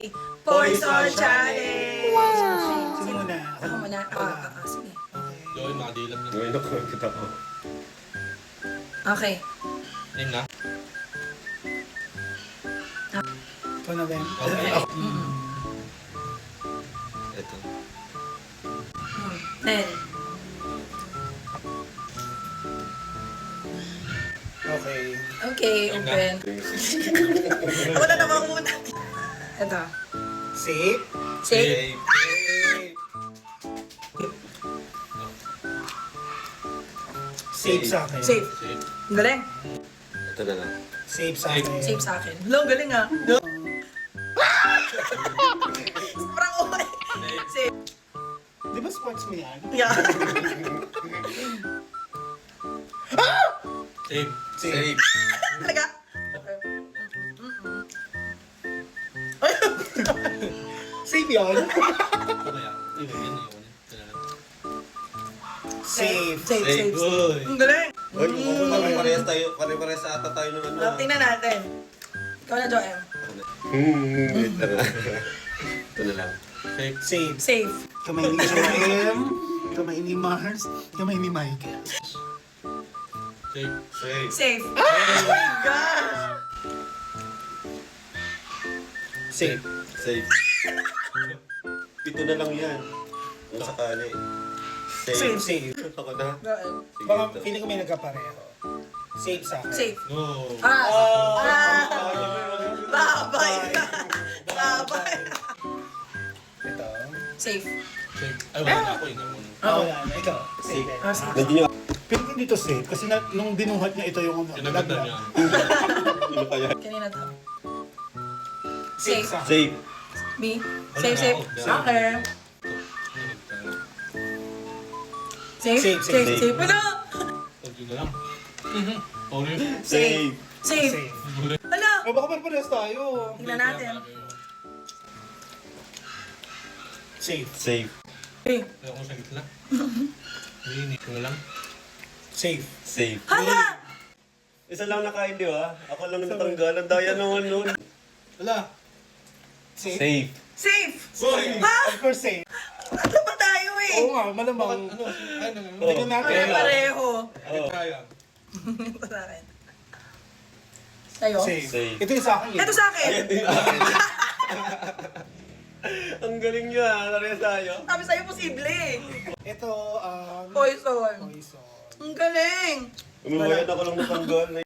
Poison Challenge! Wow! Sino muna? Ako muna? Sige. Joy, makadilat na. Ngayon ako kita ko. Okay. Name na? Ikaw na, Ben. Okay. Ito. 10. Okay. Okay, open. Wala namang muna. Ito. Safe. Safe. Safe sa akin. Safe. Safe. Ang galing. Ito na lang. Safe sa akin. Safe sa akin. Hello, ang galing ah. Sobrang okay. Safe. Di ba sports mo yan? Yeah. Safe. Safe. Talaga? Safe yun? Ano kaya? Iwan yan, iwan yan. Ito na lang. Safe. Safe, safe. Good. Ang galing. Uy, pare-parehas tayo. Pare-parehas ata tayo ng ano. Tingnan natin. Ikaw na, Joem. Ito na. Ito na lang. Safe. Safe. Safe. Kamay ni Joem. Kamay ni Mars. Kamay ni Michael. Safe. Safe. Safe. Oh my gosh! Safe. Safe. Pito na lang yan. Kung sakali. Safe. Safe. Ako na. Joem. Sige, Baka ito. feeling ko may nagkapareho. Safe sa akin. Safe. No. Babay. Babay. Ito. Safe. Safe. Ay, wala na ako. Ina mo. Wala na. Ikaw. Safe. Ah, sige. Hindi nyo. Pero hindi to safe kasi nung dinuhat niya ito yung Kinaganda niya. Ano kaya? Kanina to. Safe Safe. sa akin. Safe. Me. Safe, safe. Soccer. Safe. Safe, Safe. safe. Safe. Ano? Pag-yun na lang. Okay. Safe. Safe. Safe. Ano? O baka parehas tayo. Tingnan natin. Safe. Safe. Safe. Kaya ako sa gitna. Hindi ko na lang. Safe. Safe. Hala! Isa lang nakain, di ba? Ako lang natanggal. Ang daya naman nun. Wala. Safe. Safe. Safe! Boy! Ha? Of course safe. Ano ba tayo eh? Oo nga, malamang. Ano? Ay, ano? Tingnan natin. Pare-pareho. Oh. Kaya. Ito sa akin. Sa'yo? Safe. Safe. Ito yung sa akin. Ito sa akin. Ang galing nyo ha. Parehas tayo. Sabi sa'yo, posible. Ito, Poison. poison. Ang galing. Umiwayan ako lang natanggal.